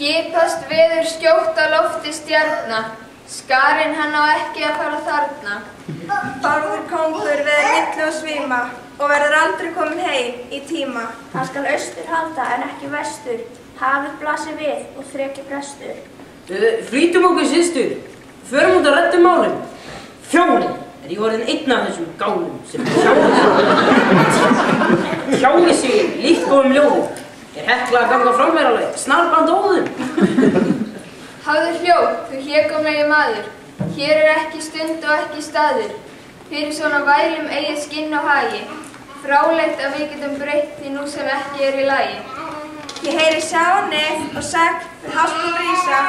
Skipast veður skjótt á lofti stjarna, skarinn hann á ekki að fara þarna. Bárður kóngur veður milli og svima og verður aldrei komin heim í tíma. Hann skal austur halda en ekki vestur, hafið blasir við og þreki brestur. Flýtum okkur systur, förum út að redda málum. Þjóðin er ég orðin einn af þessum gálum sem tjáði sig líkt góðum ljóðum. Er Hekla að ganga frá mér alveg, snarband óðum. Hafðu hljóð, þú hégómlegi maður, hér er ekki stund og ekki staður. Fyrir svona vælum eigi skinn og hagi, fráleitt að við getum breytt því nú sem ekki er í lagi. Ég heyri sjáni og segl við háskum rísa,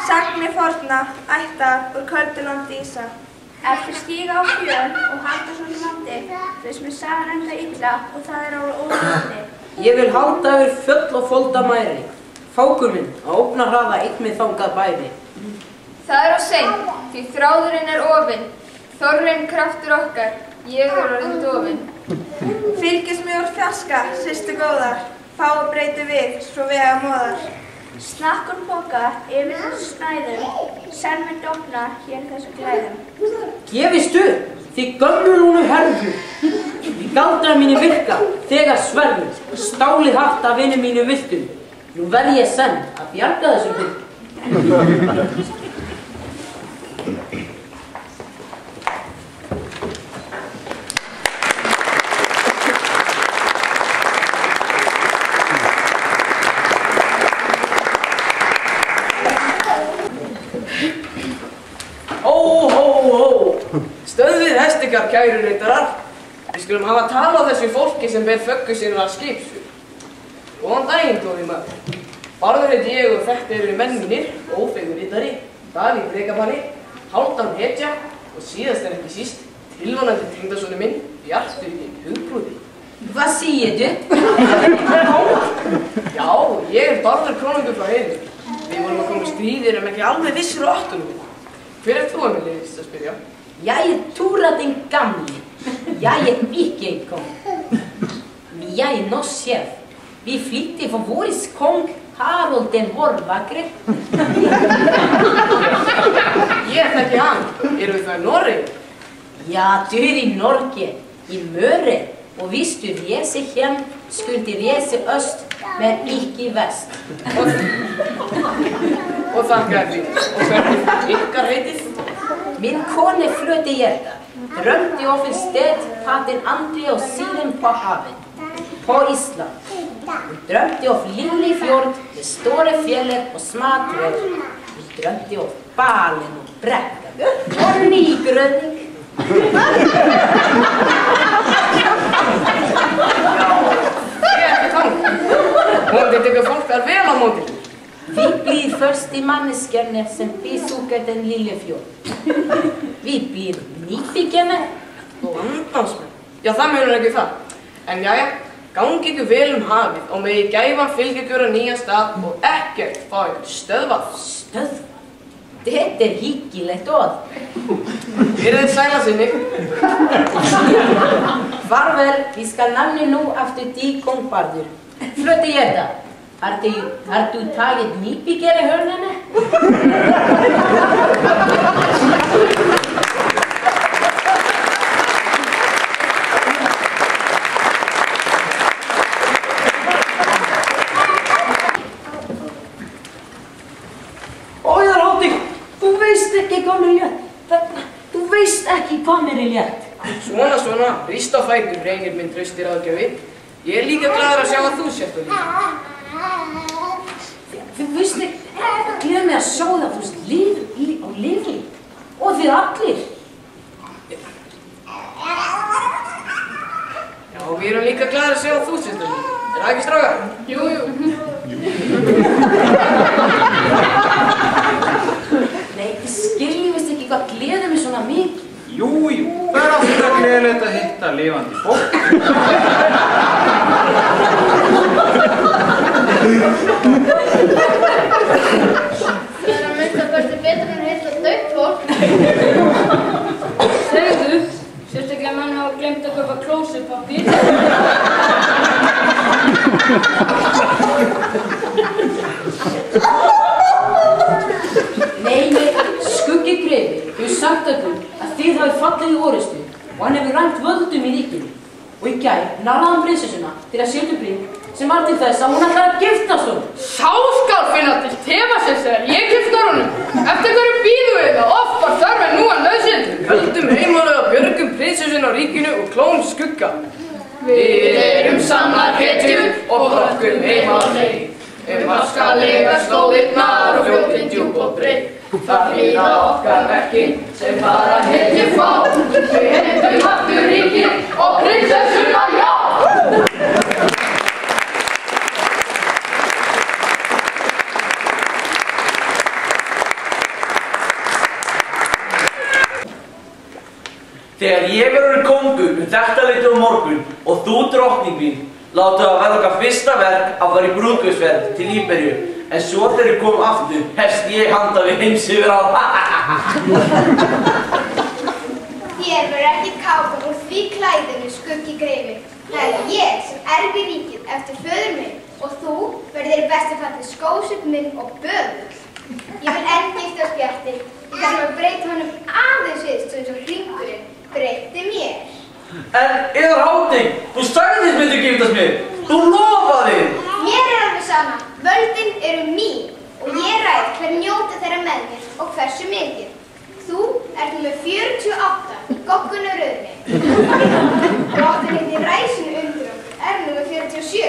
sagni forna, ættar úr köldu landi ísa. Eftir stíga á fjörn og halda svona landi, þess með sagan enda illa og það er alveg óðurlandi. Ég vil halda yfir fjöll og folda mæri, fákur minn að ógna hraða einn með þangað bæri. Það er á seint, því þráðurinn er ofinn, þorrinn kraftur okkar, ég er orðinn dofinn. Fylgist mig úr fjarska, systur góðar, fái breyti við, svo vega móðar. Snakkur boka yfir þessu snæðum, senn með dofna hér þessu glæðum. Gefist upp, því gömlu lúnu herðu, því galdra mínu virka, þegar sverðu, stálið hatt af vinnu mínu viltum. Nú verð ég senn að bjarga þessum hlutum. Stöðvið hestikar, kæru rittarar. Við skulum hafa tala á þessu fólki sem ber föggu sinnar skipsu. Góðan daginn, góði maður. Bárður heiti ég og þetta eru menn mínir, Ófeigur rittari, Davíð Brekapanni, Hálfdán hetja og síðast en ekki síst, tilvonandi tengdasoni minn, Bjarturinn Hugbrúði. Hvað segirðu? Já, ég Bárður konungur frá Heiðinni. Við vorum að koma stríðir ekki alveg vissir á áttunum. Hver þú, Emil, að spyrja? Jeg Túradinn gamli. Jeg ikke kom. Jeg nå sjef. Vi flyttet for våres kong Harold den Hårvakre. Ég þekki hann. Eru við það í Noregi? Ja, du er i Norge, i Møre. Og hvis du reiser hjem, skulle du reise øst, men ikke vest. Og þakka því. Og hvernig ykkar heitið? Min kone fløt i hjertet, drømte of et sted, pater André og Siren på havet, på Island. Hun drømte of Lillefjord, med store fjeller og smatrør. Hun drømte of Balen og Brekka, og Nygrønning. Já, ég ekki tank. Hóndi tekur fólk þar vel á móti. Vi blir først i menneskerne som besøker den Lillefjord. Vi blir nýbyggerne. Og andansmenn. Já, það meður ekki það. En jæja, gangi ykkur vel hafið og megi gæfan fylgja ykkur á nýjan stað og ekkert fá ykkur stöðvað. Stöðvað? Þetta hyggilegt orð. Þið sæla sinni. Farvel, vi skal nemlig nå efter de kongbardur. Fløt i hjertet. Har du taget nýbyggere hørnene? Ójar Hátti, þú veist ekki hvað mér létt. Þú veist ekki hvað mér létt. Svona, ríst á fætur, reynir minn traustir aðgjöfi. Ég er líka gladur að sjá að þú sért og líka. Þú veist ekki, gleð mig að sjá það að þú lifir á lifi. Og þið allir. Já, við erum líka gladur að sjá að þú sért og líka. Er það ekki strákar? Jú. Nei, þið skiljumist ekki hvað gleður mig svona mikið. Jú, það er alltaf gleðilegt að hitta lifandi fólk. Það er að mynda betur en að hitta dautt fólk. Segðu, sérstaklega menn hafa glemt að kaupa klósettpappír. Oh! hefur sagt okkur að þið hafið fallið í orustu og hann hefur rænt völdum í ríkinu. Og í gær náði hann prinsessuna til að setja upp ring sem var til þess að hún ætlar að giftast honum. Sá skal finna til tefasins þegar ég giftar honum. Eftir hverju býðum við það oft var þörf en nú að nauðsyn. Höldum heimalega björgum prinsessun á ríkinu og klóum skugga. Við erum sannar hetjur og brokkum heim á leið. Skal lifa slóðirnar og fljótin djúp og breytt. Það hlýða okkar verkin sem bara hetjur fá. Við heimtum aftur ríkið og prinsessuna já! Þegar ég verður kóngur þetta leyti á morgun og þú drottning mín, láta það verða okkar fyrsta verk að fara í brúðkaupsferð til Íberíu, en svo þegar ég kom aftur hefst ég handa við heims yfir á. Þér verður ekki kápan úr því klæðinu skuggi greifi. Það er ég sem erfi ríkið eftir föður minn og þú verður þér besti fallið skósup minn og böðull. Ég vil enn giftast Bjarti, ég þarf að breyta honum aðeins við svo eins og hringurinn breytti mér. En yðar hátign, þú sagðist myndi giftast mér, þú lofaði! Mér er alveg sama, völdin eru mín og ég ræð hver njóta þeirra með mér og hversu mikið. Þú ert númer 48 í goggunaröðinni. Drottin heiti Ræsinu undir okkur er númer 47.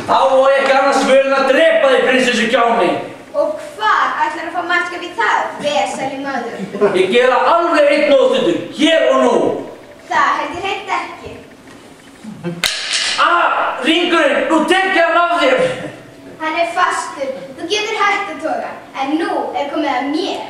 Þá og ekki annars völin að drepa þig, prinsessu Kjáni. Og hvar ætlar að fá mannskap í það, vesæli maður? Ég gera alveg einn nóðstundur, hér og nú. Það held ég hreint ekki. Hringurinn, nú tek ég hann af þér. Hann er fastur, þú getur hægt að toga, en nú er komið að mér.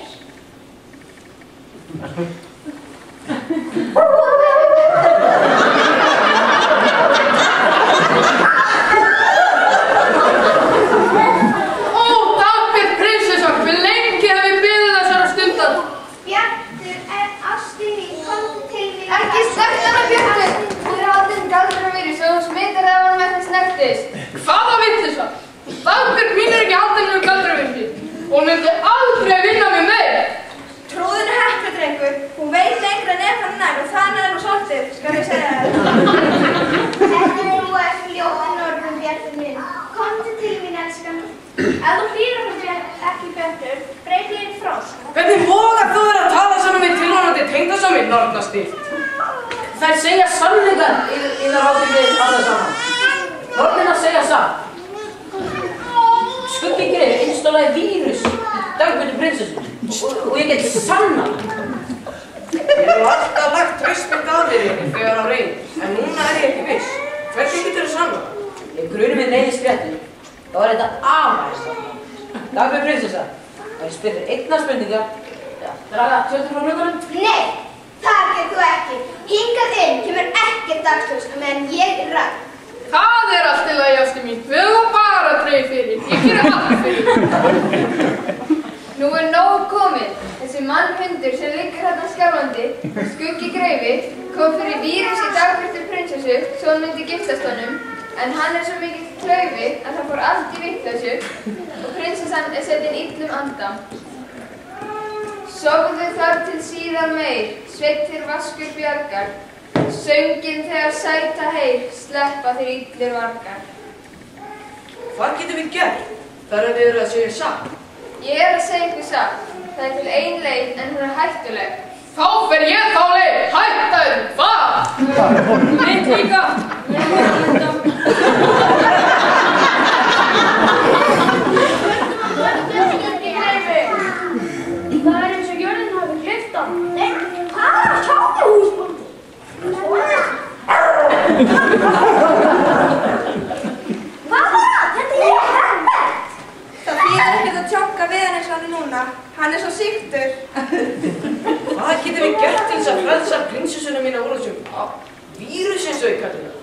Hvaða vitleysa? Dagbjörg mín er ekki haldin með galdravirki. Hún myndi aldrei vinna með meir. Trúðinu heppnadrengur, hún veit lengra en ef hann nær og þannig er nú svolítið, skal ég segja þér. Ekki þú er fljóðin orðum Bjartur minn. Komdu til mín, elskan. Ef þú hlýðir hann ekki Bjartur, breyti ég í frosk. Hvernig vogar þú að tala saman við tilvonandi tengdasamir, nornastíft? Þær segja sannleikann yðar hátign allar saman. Nornirnar segja satt. Skuggi greið einstólaði vírus í dagbjörnu prinsessu og ég get sanna. Ég hef alltaf lagt traustmynd á þér þegar á reynir, en núna er ég ekki viss. Hvernig getur þú sanna? Ef grunum minn reynir spjallinu, þá er þetta afmælist. Dagbjörn prinsessa, það er spyrir einna spurningar. Draga tjöldur frá glugganum? Nei, það getur þú ekki. Hingað inn kemur ekkert dagsljós meðan ég er rætt. Það er allt til að jásti mín. Við höfum bara dreif fyrir. Ég gerum allt fyrir. Nú er nóg komið. Þessi mannhundur sem liggur hérna skjálfandi, skuggi greifi, kom fyrir vírus í dagbjörtu prinsessu svo hann myndi giftast honum, en hann er svo mikill klaufi að það fór allt í vitleysu og prinsessan er setin illum anda. Sofðu þar til síðar meir, sveittir vaskur bjargar, sönginn þegar sæta heyr, sleppa þér illir vargar. Hvað getum við gert? Þar er við að segja satt. Ég er að segja ykkur satt. Það er til ein leið en hún er hættuleg. Þá fer ég þá leið. Hættaðu, hvað? Mitt líka. Það er eins og jörðin hafi klippt hann. Nei, hvað? Sjáðu húsbóndi. Hvað var það? Þetta er helvett! Það þýðir ekkert að tjóka við hann eins og hann núna. Hann er svo sýktur. Hvað getum við gert til þess að frelsa prinsessuna mína úr þessum vírus eins og ég kalli það?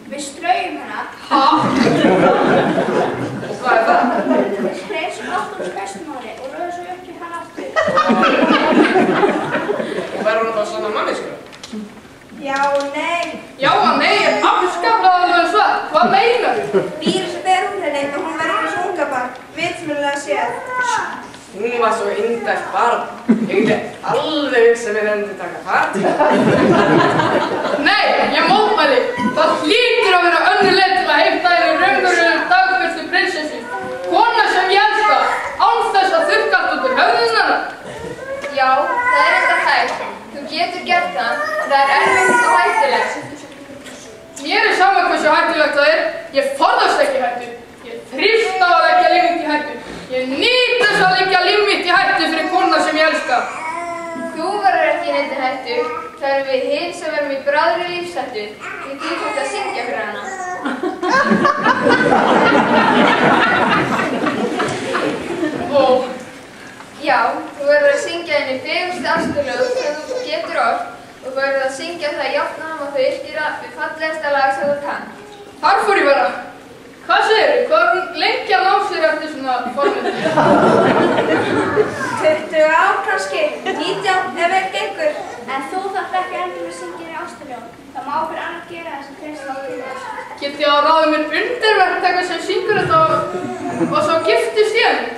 Við straujum hana. Ha? Og hvað er það? Við hreifsum allt úr spesnumáli og röðum svo upp í hann aftur. Og verður hún þá svona mannesku? Já og nei. Já og nei er afskaplega alveg svar. Hvað meinar þú? Vírusi ber hún henni og hún verður eins og ungabarn, vitsmulega séð. Hún var svo indælt barn. Ég geti alveg hugsað mér henni taka partí. Nei, ég mótmæli. Það hlýtur að vera önnur leið til að heimta henni raunverulegum dagbirtu prinsessu. Kona sem ég elska, án þess að þurrka allt út úr höfðinu hennar. Já, það er enda hægt. Þú getur gert það, en það er erfitt og hættulegt. Mér er sama hversu hættulegt það er. Ég forðast ekki hættu. Ég þrífst á að leggja líf mitt í hættu. Ég nýt þess að leggja líf mitt í hættu fyrir kona sem ég elska. Þú verður ekki í neinni hættu. Það erum við hinn sem verðum í bráðri lífshættu. Því þú þarft að syngja fyrir hana. Og Já, þú verður að syngja henni fegurstu ástarlög sem þú getur orð og þú verður að syngja það jafnum og þau yrkjura við fallegasta lag sem þú kann. þar fór ég bara. Hvað segirðu? Hvað er hún lengi að ná sér eftir svona formið? 20 ár kannski, 19 ef vel gengur. En þú þarf ekki endur að syngja í ástarljóð. Það má fyrir annar gera þess að prins á til þess. Get ég að ráða mér undirverktaka sem syngur þetta og svo giftist ég henni?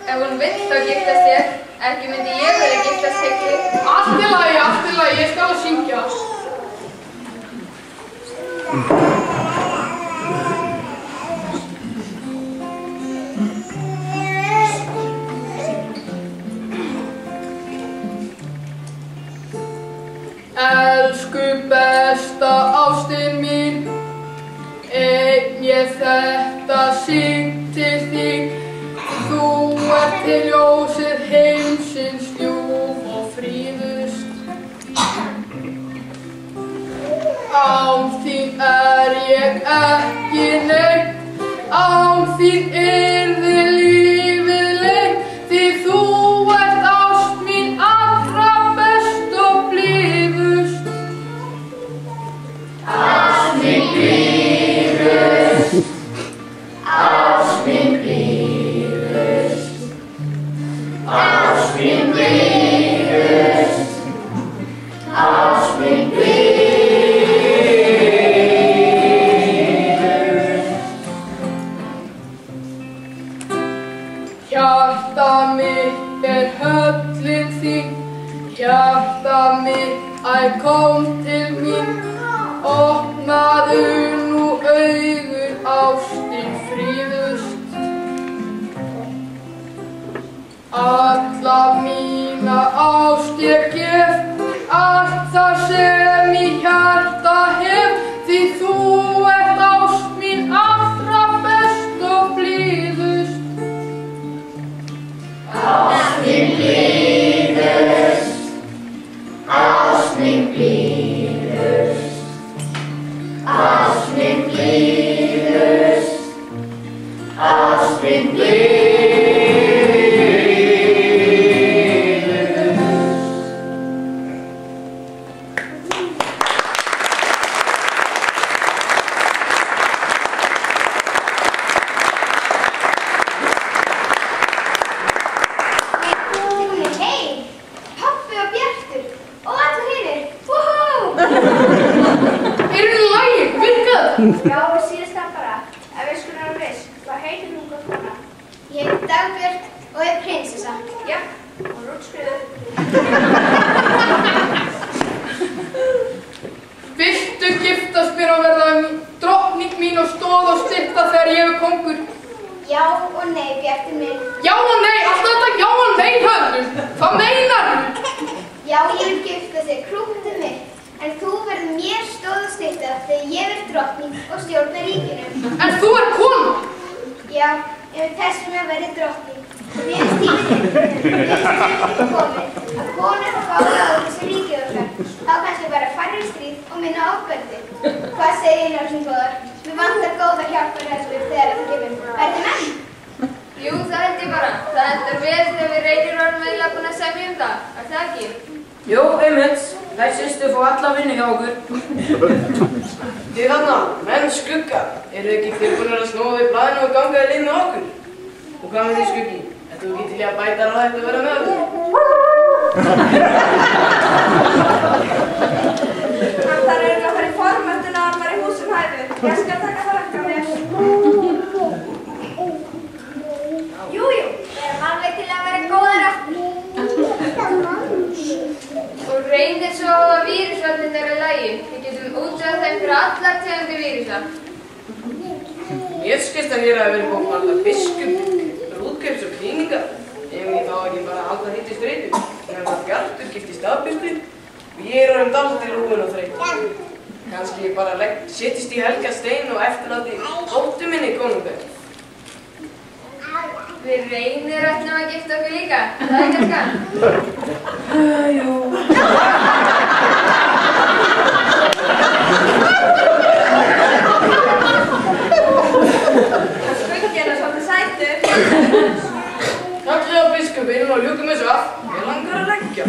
Ef hún vill þá giftast þér, ekki myndi ég vilja giftast Heklu. Allt í lagi, ég skal að syngja. Elsku besta ástin mín, einn ég þetta syng til þín. Þú ert til ljósið heimsins ljúf og fríðust. Án þín er ég ekki neitt, án þín yrði lífið leitt, því þú ert ást mín allra best og blíðust. Ást mín blíðust, ást mín blíðust, ást mín blíðust, ást mín blíðust. Hjarta mitt er höllin þín, hjarta mitt, æ kom til mín, opnaðu nú augun, ástin fríðust. Alla mína ást ég gef, allt það sem í hjarta hef, því þú ert ást mín allra best og blíðust. Ást mín blíðust, ást mín blíðust, ást mín blíðust, ást mín blíðust. Já, og síðast það bara. Ef við skulum vera viss, hvað heitir hún góð kona? Ég heiti Dagbjörg og er prinsessa. Já, og rútskriðu. Viltu giftast mér og verða drottning mín og stóð og stytta þegar ég er kongur? Já og nei, Bjartur minn. Já og nei, alltaf þetta já og nei höfðum. Hvað meinar þú? Já, ég vil gifta þig krútið mitt. En þú verður mér stóð og stytta þegar ég verð drottning og stjórna ríkinu. En þú er kona! Já, ef þess vegna verði drottning. Mér finnst tíminn kominn að konur fá ráða þessi ríkið okkar. Þá kannski bara færri stríð og minna ofbeldi. Hvað segir Ljósin góðar? Við vantar góða hjálparhestur þegar það gefur. Verði menn? Jú, það held ég bara. Það endar vel þegar við reynir varum eiginlega búin að semja það. Er það ekki? Jú, einmitt. Þær systur fá alla vinnu hjá okkur. Þið þarna, menn skugga, eru þið ekki tilbúinir að snúa við blaðinu og ganga þið leið með okkur? Og hvað með því skuggi? Ertu þú ekki til að bæta á þetta að vera með okkur? Hann þarf eiginlega að fara í formönduna og hann var í húsum hæðu. Ég skal taka það ekki á mér. Jú, þér að vera búin að halda biskup, brúðkaups og krýningar. Ef ég þá ekki bara að halda hitt í streitu. Meðan að Bjartur giftist staðbyrstu og ég orðinn dálítið lúinn og þreytt. Kannski ég bara setjist í helga stein og eftirláti dóttur minni konungur. Við reynir ætlum að gifta okkur líka, það er kannski. Jú. Skugginn er svolítið sætur. Kallið á biskupinn og ljúkum þessu af. Ég langar að leggja.